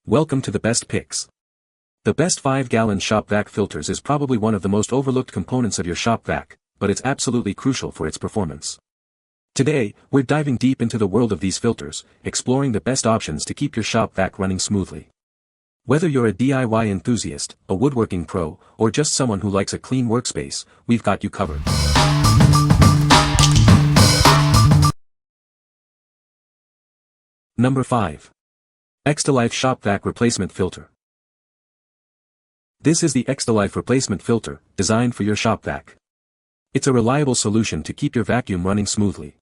Welcome to the best picks. The best 5-gallon Shop Vac Filters is probably one of the most overlooked components of your Shop Vac, but it's absolutely crucial for its performance. Today, we're diving deep into the world of these filters, exploring the best options to keep your Shop Vac running smoothly. Whether you're a DIY enthusiast, a woodworking pro, or just someone who likes a clean workspace, we've got you covered. Number 5. Extolife Shop Vac Replacement Filter. This is the Extolife replacement filter, designed for your Shop Vac. It's a reliable solution to keep your vacuum running smoothly.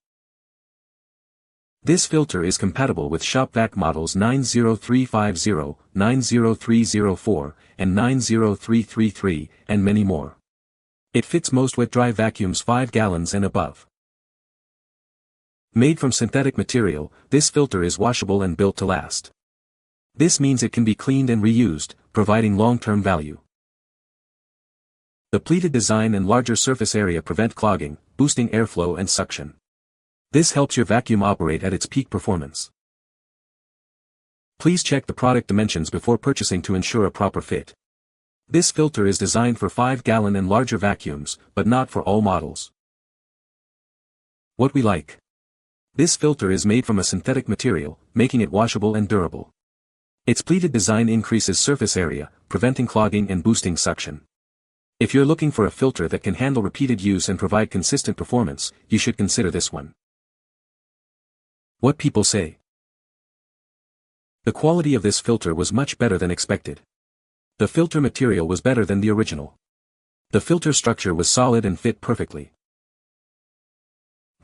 This filter is compatible with Shop Vac models 90350, 90304, and 90333, and many more. It fits most wet-dry vacuums 5 gallons and above. Made from synthetic material, this filter is washable and built to last. This means it can be cleaned and reused, providing long-term value. The pleated design and larger surface area prevent clogging, boosting airflow and suction. This helps your vacuum operate at its peak performance. Please check the product dimensions before purchasing to ensure a proper fit. This filter is designed for 5-gallon and larger vacuums, but not for all models. What we like. This filter is made from a synthetic material, making it washable and durable. Its pleated design increases surface area, preventing clogging and boosting suction. If you're looking for a filter that can handle repeated use and provide consistent performance, you should consider this one. What people say. The quality of this filter was much better than expected. The filter material was better than the original. The filter structure was solid and fit perfectly.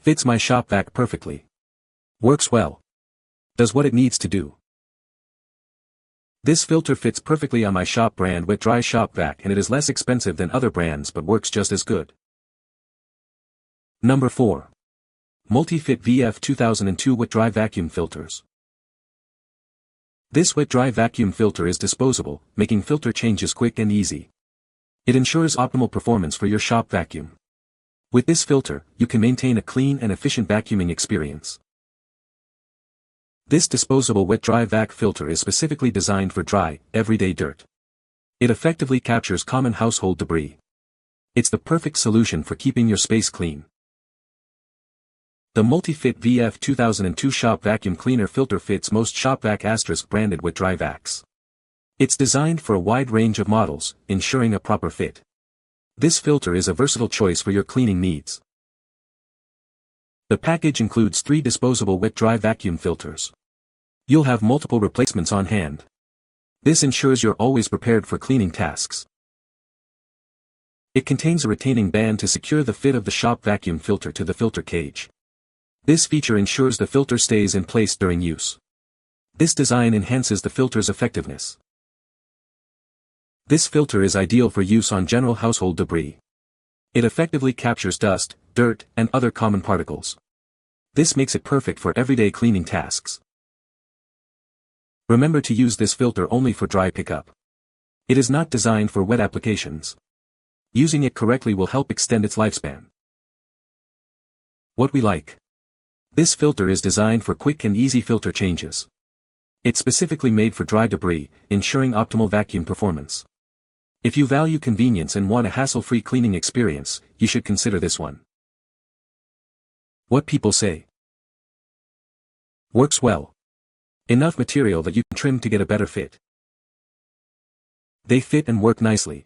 Fits my Shop Vac perfectly. Works well. Does what it needs to do. This filter fits perfectly on my Shop brand wet-dry Shop Vac, and it is less expensive than other brands but works just as good. Number 4. Multi-Fit VF 2002 Wet-Dry Vacuum Filters. This wet-dry vacuum filter is disposable, making filter changes quick and easy. It ensures optimal performance for your Shop vacuum. With this filter, you can maintain a clean and efficient vacuuming experience. This disposable wet-dry vac filter is specifically designed for dry, everyday dirt. It effectively captures common household debris. It's the perfect solution for keeping your space clean. The Multi-Fit VF 2002 Shop Vacuum Cleaner Filter fits most Shop Vac * branded wet-dry vacs. It's designed for a wide range of models, ensuring a proper fit. This filter is a versatile choice for your cleaning needs. The package includes 3 disposable wet-dry vacuum filters. You'll have multiple replacements on hand. This ensures you're always prepared for cleaning tasks. It contains a retaining band to secure the fit of the Shop vacuum filter to the filter cage. This feature ensures the filter stays in place during use. This design enhances the filter's effectiveness. This filter is ideal for use on general household debris. It effectively captures dust, dirt, and other common particles. This makes it perfect for everyday cleaning tasks. Remember to use this filter only for dry pickup. It is not designed for wet applications. Using it correctly will help extend its lifespan. What we like. This filter is designed for quick and easy filter changes. It's specifically made for dry debris, ensuring optimal vacuum performance. If you value convenience and want a hassle-free cleaning experience, you should consider this one. What people say. Works well. Enough material that you can trim to get a better fit. They fit and work nicely.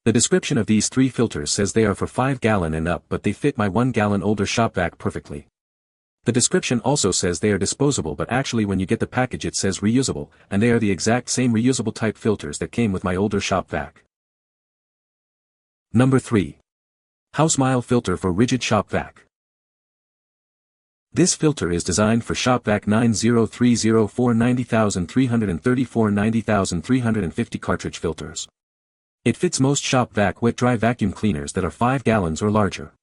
The description of these 3 filters says they are for 5-gallon and up, but they fit my 1-gallon older Shop Vac perfectly. The description also says they are disposable, but actually when you get the package it says reusable, and they are the exact same reusable type filters that came with my older Shop Vac. Number 3. Housmile Filter for Ridgid Shop Vac. This filter is designed for Shop Vac 90304 90334 90350 cartridge filters. It fits most Shop Vac wet-dry vacuum cleaners that are 5 gallons or larger.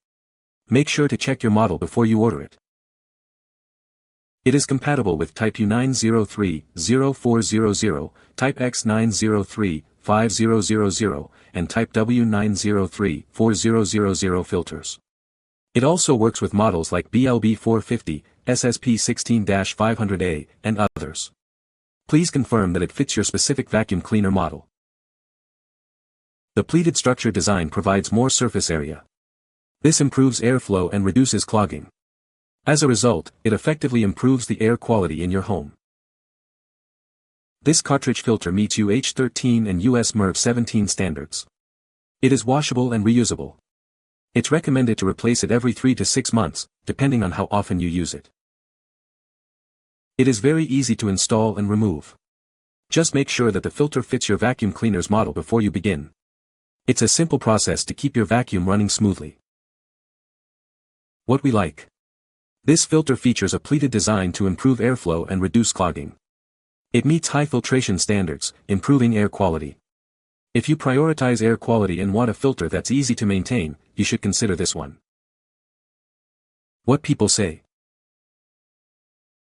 Make sure to check your model before you order it. It is compatible with Type U903-0400, Type X903-5000, and Type W903-4000 filters. It also works with models like BLB450, SSP16-500A, and others. Please confirm that it fits your specific vacuum cleaner model. The pleated structure design provides more surface area. This improves airflow and reduces clogging. As a result, it effectively improves the air quality in your home. This cartridge filter meets UH13 and US MERV 17 standards. It is washable and reusable. It's recommended to replace it every 3 to 6 months, depending on how often you use it. It is very easy to install and remove. Just make sure that the filter fits your vacuum cleaner's model before you begin. It's a simple process to keep your vacuum running smoothly. What we like. This filter features a pleated design to improve airflow and reduce clogging. It meets high filtration standards, improving air quality. If you prioritize air quality and want a filter that's easy to maintain, you should consider this one. What people say.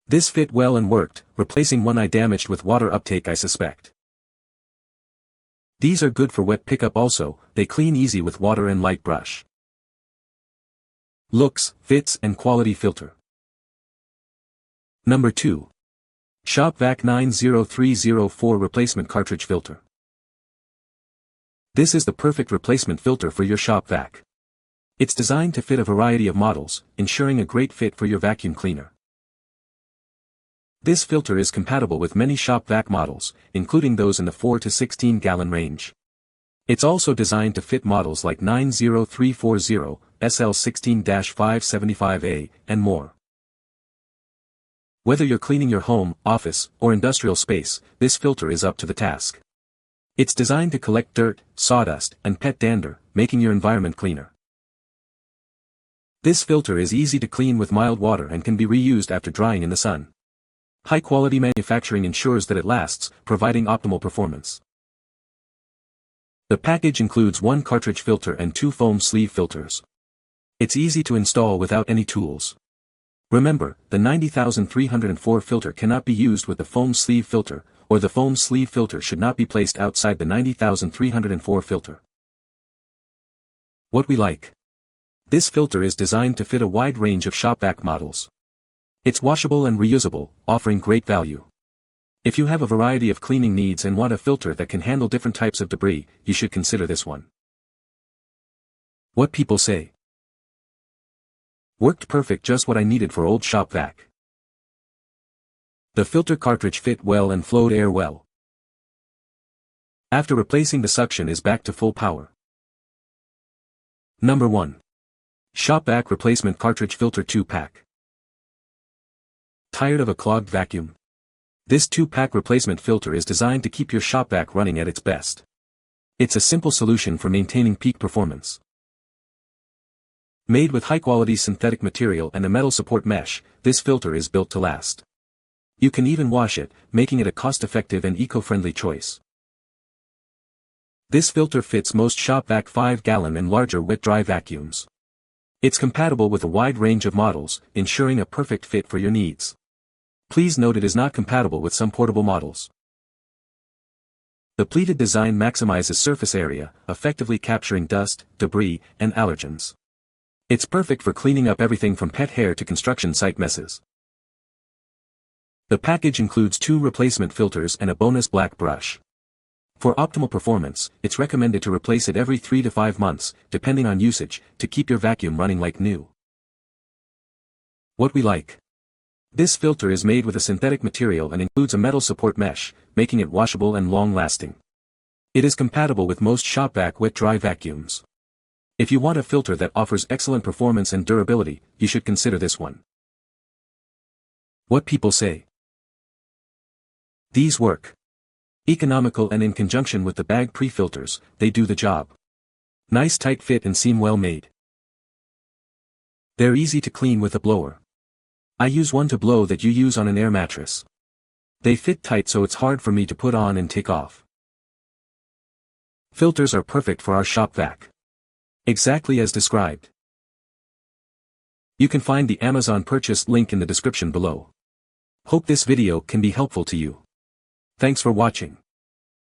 This fit well and worked, replacing one I damaged with water uptake I suspect. These are good for wet pickup also, they clean easy with water and light brush. Looks, fits and quality filter. Number 2. Shop Vac 90304 Replacement Cartridge Filter. This is the perfect replacement filter for your Shop Vac. It's designed to fit a variety of models, ensuring a great fit for your vacuum cleaner. This filter is compatible with many Shop Vac models, including those in the 4 to 16 gallon range. It's also designed to fit models like 90340, SL16-575A, and more. Whether you're cleaning your home, office, or industrial space, this filter is up to the task. It's designed to collect dirt, sawdust, and pet dander, making your environment cleaner. This filter is easy to clean with mild water and can be reused after drying in the sun. High-quality manufacturing ensures that it lasts, providing optimal performance. The package includes one cartridge filter and 2 foam sleeve filters. It's easy to install without any tools. Remember, the 90304 filter cannot be used with the foam sleeve filter, or the foam sleeve filter should not be placed outside the 90304 filter. What we like. This filter is designed to fit a wide range of Shop Vac models. It's washable and reusable, offering great value. If you have a variety of cleaning needs and want a filter that can handle different types of debris, you should consider this one. What people say. Worked perfect, just what I needed for old Shop Vac. The filter cartridge fit well and flowed air well. After replacing, the suction is back to full power. Number 1. Shop Vac Replacement Cartridge Filter 2-Pack. Tired of a clogged vacuum? This 2-pack replacement filter is designed to keep your Shop Vac running at its best. It's a simple solution for maintaining peak performance. Made with high-quality synthetic material and a metal support mesh, this filter is built to last. You can even wash it, making it a cost-effective and eco-friendly choice. This filter fits most Shop Vac 5-gallon and larger wet-dry vacuums. It's compatible with a wide range of models, ensuring a perfect fit for your needs. Please note it is not compatible with some portable models. The pleated design maximizes surface area, effectively capturing dust, debris, and allergens. It's perfect for cleaning up everything from pet hair to construction site messes. The package includes 2 replacement filters and a bonus black brush. For optimal performance, it's recommended to replace it every 3 to 5 months, depending on usage, to keep your vacuum running like new. What we like. This filter is made with a synthetic material and includes a metal support mesh, making it washable and long-lasting. It is compatible with most Shop Vac wet-dry vacuums. If you want a filter that offers excellent performance and durability, you should consider this one. What people say. These work. Economical and in conjunction with the bag pre-filters, they do the job. Nice tight fit and seem well made. They're easy to clean with a blower. I use one to blow that you use on an air mattress. They fit tight so it's hard for me to put on and take off. Filters are perfect for our Shop Vac. Exactly as described. You can find the Amazon purchase link in the description below. Hope this video can be helpful to you. Thanks for watching.